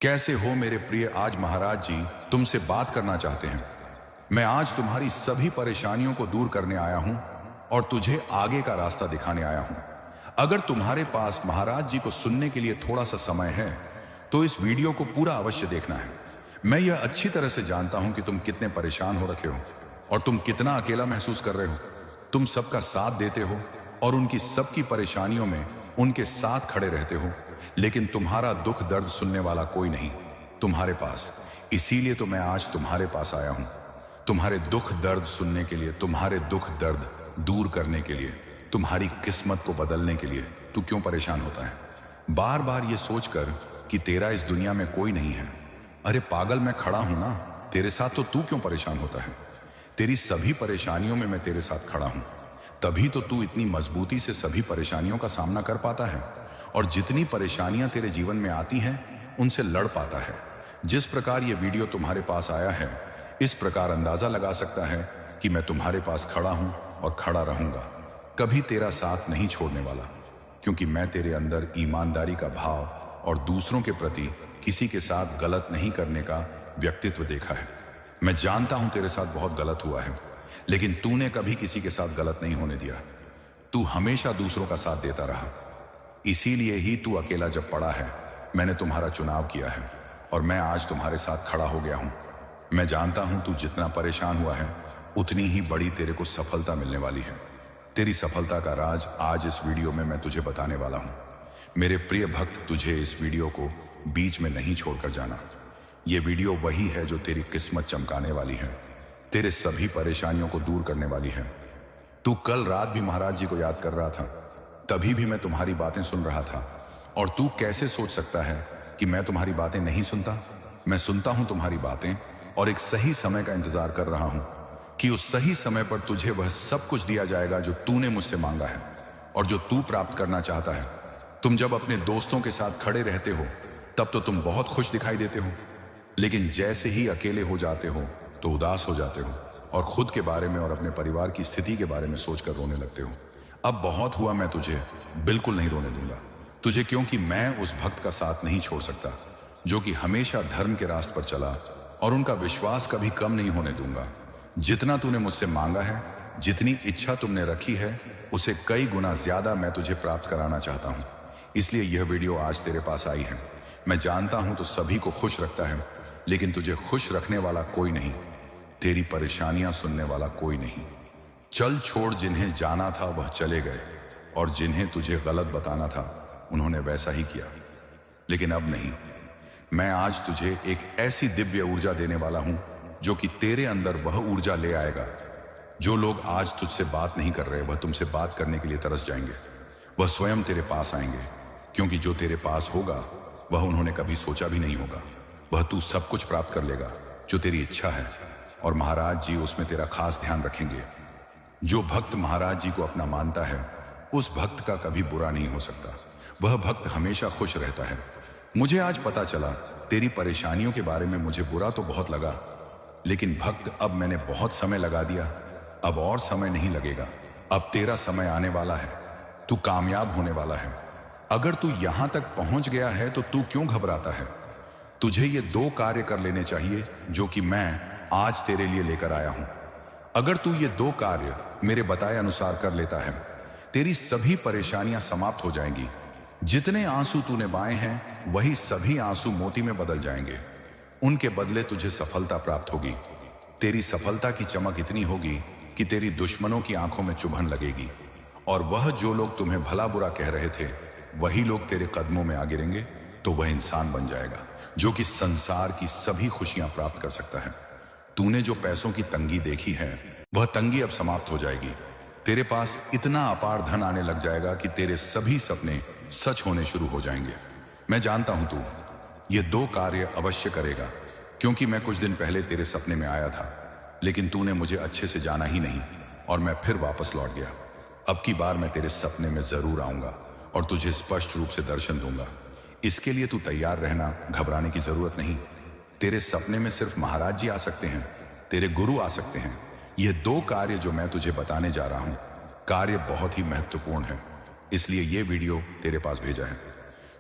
कैसे हो मेरे प्रिय? आज महाराज जी तुमसे बात करना चाहते हैं। मैं आज तुम्हारी सभी परेशानियों को दूर करने आया हूं और तुझे आगे का रास्ता दिखाने आया हूं। अगर तुम्हारे पास महाराज जी को सुनने के लिए थोड़ा सा समय है तो इस वीडियो को पूरा अवश्य देखना है। मैं यह अच्छी तरह से जानता हूं कि तुम कितने परेशान हो रखे हो और तुम कितना अकेला महसूस कर रहे हो। तुम सबका साथ देते हो और उनकी सबकी परेशानियों में उनके साथ खड़े रहते हो, लेकिन तुम्हारा दुख दर्द सुनने वाला कोई नहीं तुम्हारे पास। इसीलिए तो मैं आज तुम्हारे पास आया हूं, तुम्हारे दुख दर्द सुनने के लिए, तुम्हारे दुख दर्द दूर करने के लिए, तुम्हारी किस्मत को बदलने के लिए। तू क्यों परेशान होता है बार बार ये सोचकर कि तेरा इस दुनिया में कोई नहीं है? अरे पागल, मैं खड़ा हूं ना तेरे साथ, तो तू क्यों परेशान होता है? तेरी सभी परेशानियों में मैं तेरे साथ खड़ा हूं, तभी तो तू इतनी मजबूती से सभी परेशानियों का सामना कर पाता है और जितनी परेशानियां तेरे जीवन में आती हैं उनसे लड़ पाता है। जिस प्रकार ये वीडियो तुम्हारे पास आया है, इस प्रकार अंदाजा लगा सकता है कि मैं तुम्हारे पास खड़ा हूं और खड़ा रहूंगा, कभी तेरा साथ नहीं छोड़ने वाला, क्योंकि मैं तेरे अंदर ईमानदारी का भाव और दूसरों के प्रति किसी के साथ गलत नहीं करने का व्यक्तित्व देखा है। मैं जानता हूं तेरे साथ बहुत गलत हुआ है, लेकिन तूने कभी किसी के साथ गलत नहीं होने दिया। तू हमेशा दूसरों का साथ देता रहा। इसीलिए ही तू अकेला जब पड़ा है, मैंने तुम्हारा चुनाव किया है और मैं आज तुम्हारे साथ खड़ा हो गया हूं। मैं जानता हूं तू जितना परेशान हुआ है उतनी ही बड़ी तेरे को सफलता मिलने वाली है। तेरी सफलता का राज आज इस वीडियो में मैं तुझे बताने वाला हूं। मेरे प्रिय भक्त, तुझे इस वीडियो को बीच में नहीं छोड़कर जाना। यह वीडियो वही है जो तेरी किस्मत चमकाने वाली है, तेरे सभी परेशानियों को दूर करने वाली है। तू कल रात भी महाराज जी को याद कर रहा था, तभी भी मैं तुम्हारी बातें सुन रहा था। और तू कैसे सोच सकता है कि मैं तुम्हारी बातें नहीं सुनता? मैं सुनता हूं तुम्हारी बातें और एक सही समय का इंतजार कर रहा हूं कि उस सही समय पर तुझे वह सब कुछ दिया जाएगा जो तूने मुझसे मांगा है और जो तू प्राप्त करना चाहता है। तुम जब अपने दोस्तों के साथ खड़े रहते हो तब तो तुम बहुत खुश दिखाई देते हो, लेकिन जैसे ही अकेले हो जाते हो तो उदास हो जाते हो और खुद के बारे में और अपने परिवार की स्थिति के बारे में सोचकर रोने लगते हो। अब बहुत हुआ, मैं तुझे बिल्कुल नहीं रोने दूंगा तुझे, क्योंकि मैं उस भक्त का साथ नहीं छोड़ सकता जो कि हमेशा धर्म के रास्ते पर चला, और उनका विश्वास कभी कम नहीं होने दूंगा। जितना तूने मुझसे मांगा है, जितनी इच्छा तुमने रखी है, उसे कई गुना ज्यादा मैं तुझे प्राप्त कराना चाहता हूं। इसलिए यह वीडियो आज तेरे पास आई है। मैं जानता हूं तो सभी को खुश रखता है, लेकिन तुझे खुश रखने वाला कोई नहीं, तेरी परेशानियां सुनने वाला कोई नहीं। चल छोड़, जिन्हें जाना था वह चले गए और जिन्हें तुझे गलत बताना था उन्होंने वैसा ही किया, लेकिन अब नहीं। मैं आज तुझे एक ऐसी दिव्य ऊर्जा देने वाला हूं जो कि तेरे अंदर वह ऊर्जा ले आएगा। जो लोग आज तुझसे बात नहीं कर रहे, वह तुमसे बात करने के लिए तरस जाएंगे। वह स्वयं तेरे पास आएंगे, क्योंकि जो तेरे पास होगा वह उन्होंने कभी सोचा भी नहीं होगा। वह तू सब कुछ प्राप्त कर लेगा जो तेरी इच्छा है, और महाराज जी उसमें तेरा खास ध्यान रखेंगे। जो भक्त महाराज जी को अपना मानता है, उस भक्त का कभी बुरा नहीं हो सकता। वह भक्त हमेशा खुश रहता है। मुझे आज पता चला तेरी परेशानियों के बारे में, मुझे बुरा तो बहुत लगा, लेकिन भक्त अब मैंने बहुत समय लगा दिया, अब और समय नहीं लगेगा। अब तेरा समय आने वाला है, तू कामयाब होने वाला है। अगर तू यहां तक पहुंच गया है तो तू क्यों घबराता है? तुझे ये 2 कार्य कर लेने चाहिए जो कि मैं आज तेरे लिए लेकर आया हूं। अगर तू ये 2 कार्य मेरे बताए अनुसार कर लेता है, तेरी सभी परेशानियां समाप्त हो जाएंगी। जितने आंसू तूने बहाए हैं वही सभी आंसू मोती में बदल जाएंगे। उनके बदले तुझे सफलता प्राप्त होगी। तेरी सफलता की चमक इतनी होगी कि तेरी दुश्मनों की आंखों में चुभन लगेगी, और वह जो लोग तुम्हें भला बुरा कह रहे थे वही लोग तेरे कदमों में आ गिरेंगे, तो वह इंसान बन जाएगा जो कि संसार की सभी खुशियां प्राप्त कर सकता है। तूने जो पैसों की तंगी देखी है, वह तंगी अब समाप्त हो जाएगी। तेरे पास इतना अपार धन आने लग जाएगा कि तेरे सभी सपने सच होने शुरू हो जाएंगे। मैं जानता हूं तू ये 2 कार्य अवश्य करेगा, क्योंकि मैं कुछ दिन पहले तेरे सपने में आया था, लेकिन तूने मुझे अच्छे से जाना ही नहीं और मैं फिर वापस लौट गया। अब की बार मैं तेरे सपने में जरूर आऊंगा और तुझे स्पष्ट रूप से दर्शन दूंगा। इसके लिए तू तैयार रहना, घबराने की जरूरत नहीं। तेरे सपने में सिर्फ महाराज जी आ सकते हैं, तेरे गुरु आ सकते हैं। ये 2 कार्य जो मैं तुझे बताने जा रहा हूं, कार्य बहुत ही महत्वपूर्ण है, इसलिए ये वीडियो तेरे पास भेजा है,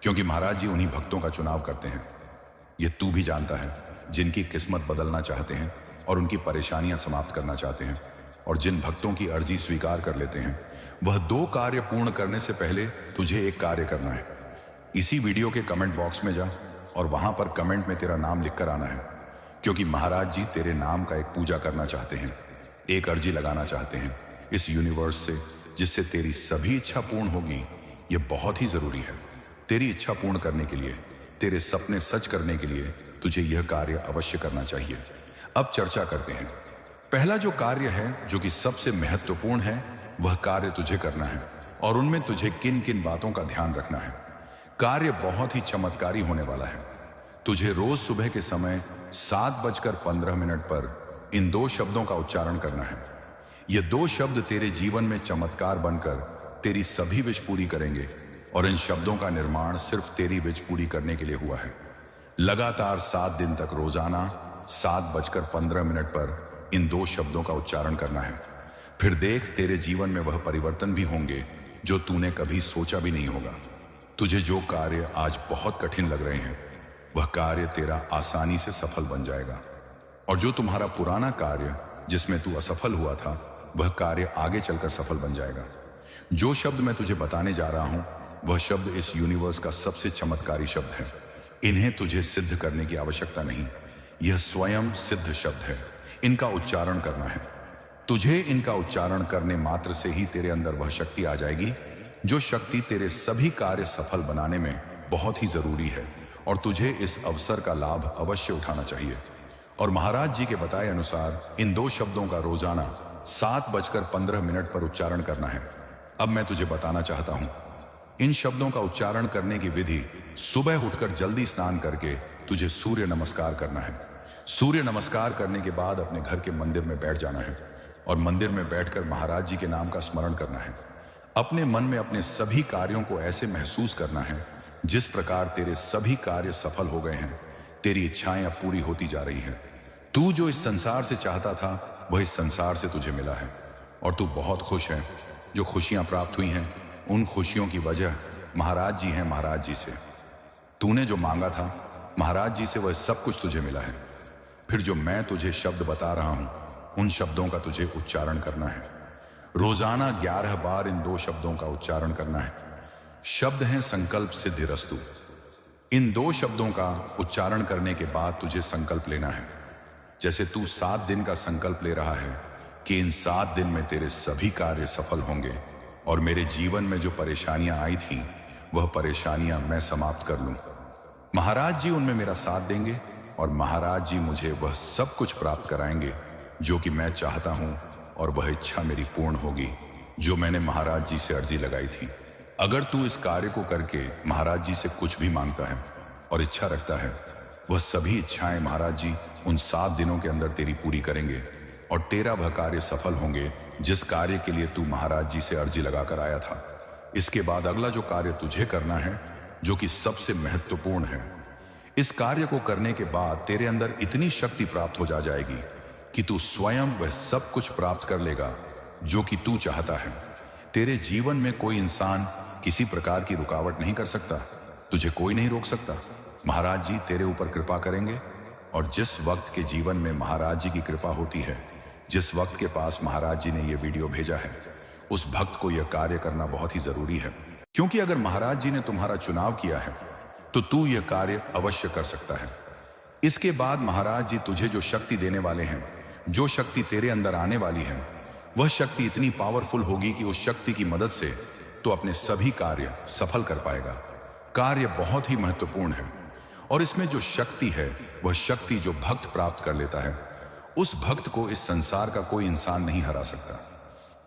क्योंकि महाराज जी उन्हीं भक्तों का चुनाव करते हैं ये तू भी जानता है। जिनकी किस्मत बदलना चाहते हैं और उनकी परेशानियां समाप्त करना चाहते हैं और जिन भक्तों की अर्जी स्वीकार कर लेते हैं, वह 2 कार्य पूर्ण करने से पहले तुझे एक कार्य करना है। इसी वीडियो के कमेंट बॉक्स में जा और वहां पर कमेंट में तेरा नाम लिखकर आना है, क्योंकि महाराज जी तेरे नाम का एक पूजा करना चाहते हैं, एक अर्जी लगाना चाहते हैं इस यूनिवर्स से, जिससे तेरी सभी इच्छा पूर्ण होगी। यह बहुत ही जरूरी है। तेरी इच्छा पूर्ण करने के लिए, तेरे सपने सच करने के लिए तुझे यह कार्य अवश्य करना चाहिए। अब चर्चा करते हैं। पहला जो कार्य है, जो कि सबसे महत्वपूर्ण है, वह कार्य तुझे करना है और उनमें तुझे किन किन बातों का ध्यान रखना है। कार्य बहुत ही चमत्कारी होने वाला है। तुझे रोज सुबह के समय 7:15 पर इन 2 शब्दों का उच्चारण करना है। ये 2 शब्द तेरे जीवन में चमत्कार बनकर तेरी सभी विश पूरी करेंगे और इन शब्दों का निर्माण सिर्फ तेरी विश पूरी करने के लिए हुआ है। लगातार 7 दिन तक रोजाना 7:15 पर इन 2 शब्दों का उच्चारण करना है। फिर देख, तेरे जीवन में वह परिवर्तन भी होंगे जो तूने कभी सोचा भी नहीं होगा। तुझे जो कार्य आज बहुत कठिन लग रहे हैं, वह कार्य तेरा आसानी से सफल बन जाएगा। और जो तुम्हारा पुराना कार्य जिसमें तू असफल हुआ था, वह कार्य आगे चलकर सफल बन जाएगा। जो शब्द मैं तुझे बताने जा रहा हूं, वह शब्द इस यूनिवर्स का सबसे चमत्कारी शब्द है। इन्हें तुझे सिद्ध करने की आवश्यकता नहीं, यह स्वयं सिद्ध शब्द है। इनका उच्चारण करना है। तुझे इनका उच्चारण करने मात्र से ही तेरे अंदर वह शक्ति आ जाएगी, जो शक्ति तेरे सभी कार्य सफल बनाने में बहुत ही जरूरी है, और तुझे इस अवसर का लाभ अवश्य उठाना चाहिए। और महाराज जी के बताए अनुसार इन 2 शब्दों का रोजाना 7:15 पर उच्चारण करना है। अब मैं तुझे बताना चाहता हूं। इन शब्दों का उच्चारण करने की विधि: सुबह उठकर जल्दी स्नान करके तुझे सूर्य नमस्कार करना है। सूर्य नमस्कार करने के बाद अपने घर के मंदिर में बैठ जाना है और मंदिर में बैठकर महाराज जी के नाम का स्मरण करना है। अपने मन में अपने सभी कार्यों को ऐसे महसूस करना है जिस प्रकार तेरे सभी कार्य सफल हो गए हैं। तेरी इच्छाएं अब पूरी होती जा रही हैं। तू जो इस संसार से चाहता था, वह इस संसार से तुझे मिला है और तू बहुत खुश है। जो खुशियां प्राप्त हुई हैं, उन खुशियों की वजह महाराज जी हैं। महाराज जी से तूने जो मांगा था, महाराज जी से वह सब कुछ तुझे मिला है। फिर जो मैं तुझे शब्द बता रहा हूं, उन शब्दों का तुझे उच्चारण करना है। रोजाना 11 बार इन 2 शब्दों का उच्चारण करना है। शब्द हैं संकल्प सिद्धिरस्तु। इन 2 शब्दों का उच्चारण करने के बाद तुझे संकल्प लेना है। जैसे तू 7 दिन का संकल्प ले रहा है कि इन 7 दिन में तेरे सभी कार्य सफल होंगे और मेरे जीवन में जो परेशानियां आई थी, वह परेशानियां मैं समाप्त कर लूं। महाराज जी उनमें मेरा साथ देंगे और महाराज जी मुझे वह सब कुछ प्राप्त कराएंगे जो कि मैं चाहता हूं, और वह इच्छा मेरी पूर्ण होगी जो मैंने महाराज जी से अर्जी लगाई थी। अगर तू इस कार्य को करके महाराज जी से कुछ भी मांगता है और इच्छा रखता है, वह सभी इच्छाएं महाराज जी उन 7 दिनों के अंदर तेरी पूरी करेंगे और तेरा वह कार्य सफल होंगे जिस कार्य के लिए तू महाराज जी से अर्जी लगाकर आया था। इसके बाद अगला जो कार्य तुझे करना है, जो कि सबसे महत्वपूर्ण है, इस कार्य को करने के बाद तेरे अंदर इतनी शक्ति प्राप्त हो जाएगी कि तू स्वयं वह सब कुछ प्राप्त कर लेगा जो कि तू चाहता है। तेरे जीवन में कोई इंसान किसी प्रकार की रुकावट नहीं कर सकता, तुझे कोई नहीं रोक सकता। महाराज जी तेरे ऊपर कृपा करेंगे और जिस वक्त के जीवन में महाराज जी की कृपा होती है, जिस वक्त के पास महाराज जी ने यह वीडियो भेजा है, उस भक्त को यह कार्य करना बहुत ही जरूरी है। क्योंकि अगर महाराज जी ने तुम्हारा चुनाव किया है तो तू यह कार्य अवश्य कर सकता है। इसके बाद महाराज जी तुझे जो शक्ति देने वाले हैं, जो शक्ति तेरे अंदर आने वाली है, वह शक्ति इतनी पावरफुल होगी कि उस शक्ति की मदद से तू अपने सभी कार्य सफल कर पाएगा। कार्य बहुत ही महत्वपूर्ण है और इसमें जो शक्ति है, वह शक्ति जो भक्त प्राप्त कर लेता है, उस भक्त को इस संसार का कोई इंसान नहीं हरा सकता।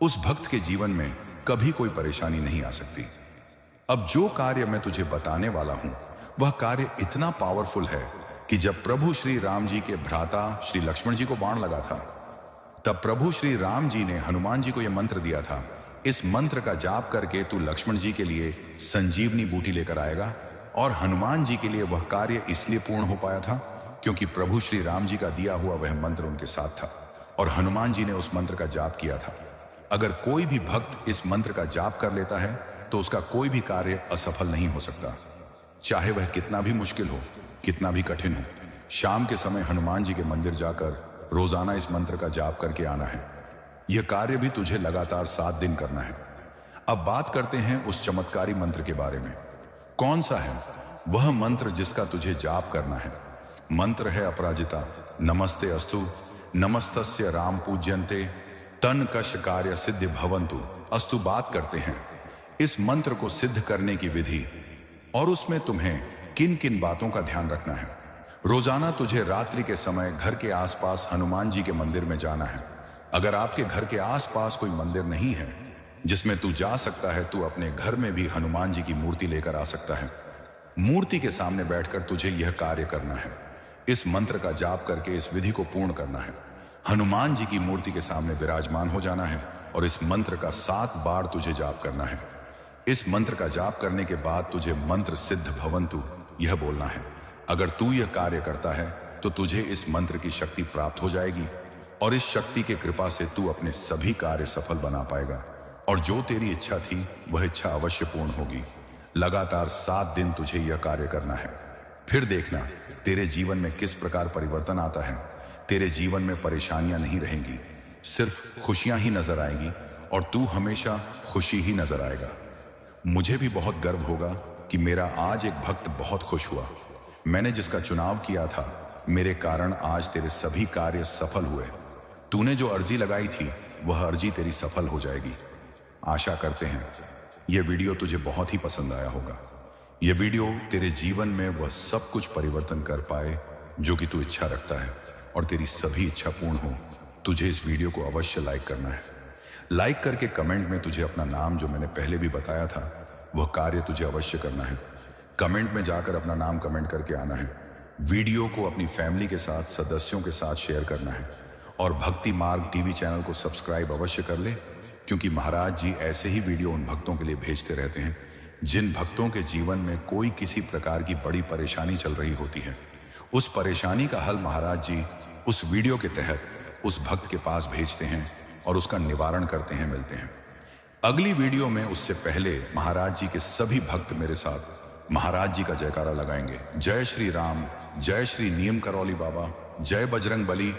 उस भक्त के जीवन में कभी कोई परेशानी नहीं आ सकती। अब जो कार्य मैं तुझे बताने वाला हूं, वह कार्य इतना पावरफुल है कि जब प्रभु श्री राम जी के भ्राता श्री लक्ष्मण जी को बाण लगा था, तब प्रभु श्री राम जी ने हनुमान जी को यह मंत्र दिया था, इस मंत्र का जाप करके तू लक्ष्मण जी के लिए संजीवनी बूटी लेकर आएगा। और हनुमान जी के लिए वह कार्य इसलिए पूर्ण हो पाया था क्योंकि प्रभु श्री राम जी का दिया हुआ वह मंत्र उनके साथ था और हनुमान जी ने उस मंत्र का जाप किया था। अगर कोई भी भक्त इस मंत्र का जाप कर लेता है तो उसका कोई भी कार्य असफल नहीं हो सकता, चाहे वह कितना भी मुश्किल हो। कितना भी कठिन हो। शाम के समय हनुमान जी के मंदिर जाकर रोजाना इस मंत्र का जाप करके आना है। यह कार्य भी तुझे लगातार 7 दिन करना है। अब बात करते हैं उस चमत्कारी मंत्र के बारे में। कौन सा है वह मंत्र जिसका तुझे जाप करना है? मंत्र है अपराजिता। नमस्ते अस्तु नमस्तस्य राम पूज्यन्ते तन कश कार्य सिद्धि भवन्तु अस्तु। बात करते हैं इस मंत्र को सिद्ध करने की विधि और उसमें तुम्हें किन किन बातों का ध्यान रखना है। रोजाना तुझे रात्रि के समय घर के आसपास हनुमान जी के मंदिर में जाना है। अगर आपके घर के आसपास कोई मंदिर नहीं है जिसमें तू जा सकता है, तू अपने घर में भी हनुमान जी की मूर्ति लेकर आ सकता है। मूर्ति के सामने बैठकर तुझे यह कार्य करना है। इस मंत्र का जाप करके इस विधि को पूर्ण करना है। हनुमान जी की मूर्ति के सामने विराजमान हो जाना है और इस मंत्र का 7 बार तुझे जाप करना है। इस मंत्र का जाप करने के बाद तुझे मंत्र सिद्ध भवन्तु यह बोलना है। अगर तू यह कार्य करता है तो तुझे इस मंत्र की शक्ति प्राप्त हो जाएगी और इस शक्ति के कृपा से तू अपने सभी कार्य सफल बना पाएगा और जो तेरी इच्छा थी वह इच्छा अवश्य पूर्ण होगी। लगातार 7 दिन तुझे यह कार्य करना है। फिर देखना तेरे जीवन में किस प्रकार परिवर्तन आता है। तेरे जीवन में परेशानियां नहीं रहेंगी, सिर्फ खुशियां ही नजर आएंगी और तू हमेशा खुशी ही नजर आएगा। मुझे भी बहुत गर्व होगा कि मेरा आज एक भक्त बहुत खुश हुआ। मैंने जिसका चुनाव किया था, मेरे कारण आज तेरे सभी कार्य सफल हुए। तूने जो अर्जी लगाई थी वह अर्जी तेरी सफल हो जाएगी। आशा करते हैं यह वीडियो तुझे बहुत ही पसंद आया होगा। यह वीडियो तेरे जीवन में वह सब कुछ परिवर्तन कर पाए जो कि तू इच्छा रखता है और तेरी सभी इच्छा पूर्ण हो। तुझे इस वीडियो को अवश्य लाइक करना है। लाइक करके कमेंट में तुझे अपना नाम, जो मैंने पहले भी बताया था, वह कार्य तुझे अवश्य करना है। कमेंट में जाकर अपना नाम कमेंट करके आना है। वीडियो को अपनी फैमिली के साथ, सदस्यों के साथ शेयर करना है और भक्ति मार्ग टीवी चैनल को सब्सक्राइब अवश्य कर ले, क्योंकि महाराज जी ऐसे ही वीडियो उन भक्तों के लिए भेजते रहते हैं जिन भक्तों के जीवन में कोई किसी प्रकार की बड़ी परेशानी चल रही होती है। उस परेशानी का हल महाराज जी उस वीडियो के तहत उस भक्त के पास भेजते हैं और उसका निवारण करते हैं, मिलते हैं। अगली वीडियो में उससे पहले महाराज जी के सभी भक्त मेरे साथ महाराज जी का जयकारा लगाएंगे। जय श्री राम, जय श्री नीम करौली बाबा, जय बजरंग बली।